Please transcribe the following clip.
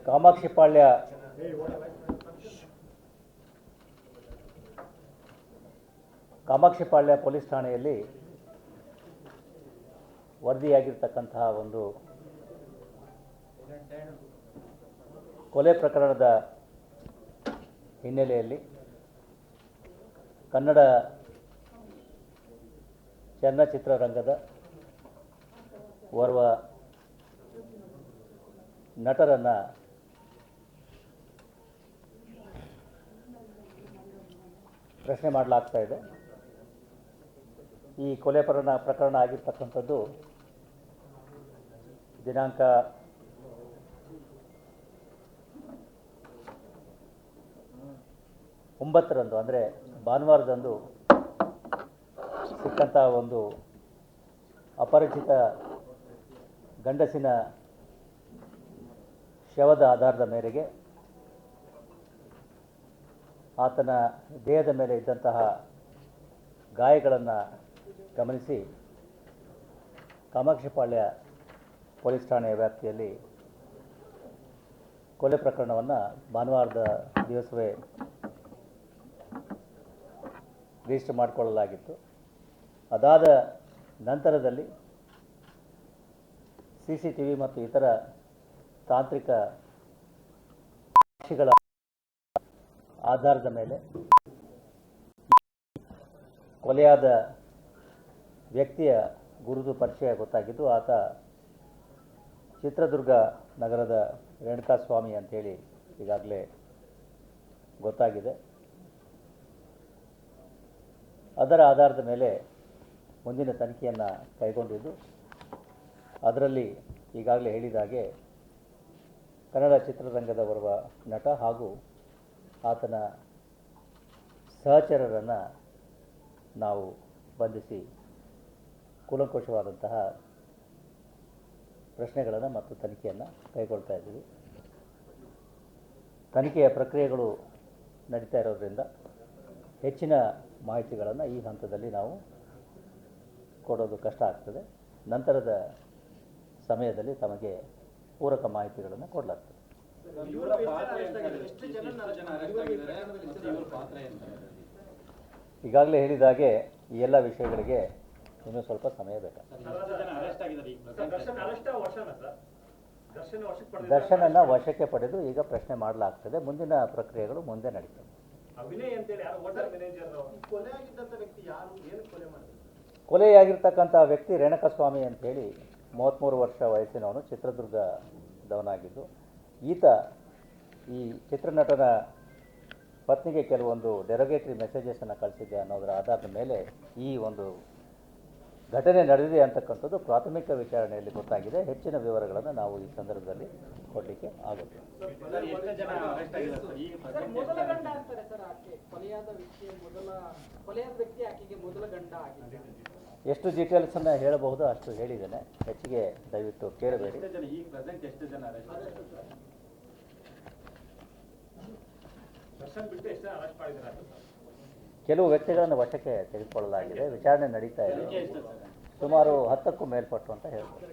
Kamakshipalya police ಠಾಣೆಯಲ್ಲಿ ವರದಿಯಾಗಿರ್ತಕ್ಕಂತಹ ಒಂದು ಕೊಲೆ ಪ್ರಕರಣದ ಹಿನ್ನೆಲೆಯಲ್ಲಿ ಕನ್ನಡ ಚಲನಚಿತ್ರರಂಗದ ಓರ್ವ ನಟರನ್ನು ಪ್ರಶ್ನೆ ಮಾಡಲಾಗ್ತಾ ಇದೆ. ಈ ಕೊಲೆ ಪ್ರಕರಣ ಆಗಿರ್ತಕ್ಕಂಥದ್ದು ದಿನಾಂಕ 9ರಂದು ಅಂದರೆ ಭಾನುವಾರದಂದು ಸಿಕ್ಕಂಥ ಒಂದು ಅಪರಿಚಿತ ಗಂಡಸಿನ ಶವದ ಆಧಾರದ ಮೇರೆಗೆ ಆತನ ದೇಹದ ಮೇಲೆ ಇದ್ದಂತಹ ಗಾಯಗಳನ್ನು ಗಮನಿಸಿ ಕಾಮಾಕ್ಷಿಪಾಳ್ಯ ಪೊಲೀಸ್ ಠಾಣೆಯ ವ್ಯಾಪ್ತಿಯಲ್ಲಿ ಕೊಲೆ ಪ್ರಕರಣವನ್ನು ಭಾನುವಾರದ ದಿವಸವೇ ರಿಜಿಸ್ಟರ್ ಮಾಡಿಕೊಳ್ಳಲಾಗಿತ್ತು. ಅದಾದ ನಂತರದಲ್ಲಿ CCTV ಮತ್ತು ಇತರ ತಾಂತ್ರಿಕ ಸಾಕ್ಷಿಗಳ ಆಧಾರದ ಮೇಲೆ ಕೊಲೆಯಾದ ವ್ಯಕ್ತಿಯ ಗುರುತು ಪರಿಚಯ ಗೊತ್ತಾಗಿದ್ದು, ಆತ ಚಿತ್ರದುರ್ಗ ನಗರದ ರೇಣುಕಾಸ್ವಾಮಿ ಅಂತೇಳಿ ಈಗಾಗಲೇ ಗೊತ್ತಾಗಿದೆ. ಅದರ ಆಧಾರದ ಮೇಲೆ ಮುಂದಿನ ತನಿಖೆಯನ್ನು ಕೈಗೊಂಡಿದ್ದು, ಅದರಲ್ಲಿ ಈಗಾಗಲೇ ಹೇಳಿದಾಗೆ ಕನ್ನಡ ಚಿತ್ರರಂಗದ ಓರ್ವ ನಟ ಹಾಗೂ ಆತನ ಸಹಚರರನ್ನು ನಾವು ಬಂಧಿಸಿ ಕೂಲಂಕುಷವಾದಂತಹ ಪ್ರಶ್ನೆಗಳನ್ನು ಮತ್ತು ತನಿಖೆಯನ್ನು ಕೈಗೊಳ್ತಾ ಇದ್ದೀವಿ. ತನಿಖೆಯ ಪ್ರಕ್ರಿಯೆಗಳು ನಡೀತಾ ಇರೋದರಿಂದ ಹೆಚ್ಚಿನ ಮಾಹಿತಿಗಳನ್ನು ಈ ಹಂತದಲ್ಲಿ ನಾವು ಕೊಡೋದು ಕಷ್ಟ ಆಗ್ತದೆ. ನಂತರದ ಸಮಯದಲ್ಲಿ ತಮಗೆ ಪೂರಕ ಮಾಹಿತಿಗಳನ್ನು ಕೊಡಲಾಗ್ತದೆ. ಈಗಾಗಲೇ ಹೇಳಿದಾಗೆ ಈ ಎಲ್ಲ ವಿಷಯಗಳಿಗೆ ಇನ್ನೂ ಸ್ವಲ್ಪ ಸಮಯ ಬೇಕಾಗ್ತದೆ. ದರ್ಶನನ್ನು ವಶಕ್ಕೆ ಪಡೆದು ಈಗ ಪ್ರಶ್ನೆ ಮಾಡಲಾಗ್ತದೆ. ಮುಂದಿನ ಪ್ರಕ್ರಿಯೆಗಳು ಮುಂದೆ ನಡೀತವೆ. ಕೊಲೆಯಾಗಿರ್ತಕ್ಕಂಥ ವ್ಯಕ್ತಿ ರೇಣುಕಾಸ್ವಾಮಿ ಅಂತೇಳಿ 33 ವರ್ಷ ವಯಸ್ಸಿನವನು, ಚಿತ್ರದುರ್ಗದವನಾಗಿದ್ದು, ಈತ ಈ ಚಿತ್ರನಟನ ಪತ್ನಿಗೆ ಕೆಲವೊಂದು ಡೆರೋಗೇಟರಿ ಮೆಸೇಜಸನ್ನು ಕಳಿಸಿದ್ದೆ ಅನ್ನೋದರ ಆಧಾರದ ಮೇಲೆ ಈ ಒಂದು ಘಟನೆ ನಡೆದಿದೆ ಅಂತಕ್ಕಂಥದ್ದು ಪ್ರಾಥಮಿಕ ವಿಚಾರಣೆಯಲ್ಲಿ ಗೊತ್ತಾಗಿದೆ. ಹೆಚ್ಚಿನ ವಿವರಗಳನ್ನು ನಾವು ಈ ಸಂದರ್ಭದಲ್ಲಿ ಕೊಡಲಿಕ್ಕೆ ಆಗುತ್ತೆ. ಎಷ್ಟು ಡೀಟೇಲ್ಸನ್ನು ಹೇಳಬಹುದು ಅಷ್ಟು ಹೇಳಿದ್ದೇನೆ. ಹೆಚ್ಚಿಗೆ ದಯವಿಟ್ಟು ಕೇಳಬೇಡಿ. ಕೆಲವು ವ್ಯಕ್ತಿಗಳನ್ನು ವಶಕ್ಕೆ ತೆಗೆದುಕೊಳ್ಳಲಾಗಿದೆ. ವಿಚಾರಣೆ ನಡೀತಾ ಇದೆ. ಸುಮಾರು 10ಕ್ಕೂ ಮೇಲ್ಪಟ್ಟು ಅಂತ ಹೇಳ್ಬೋದು.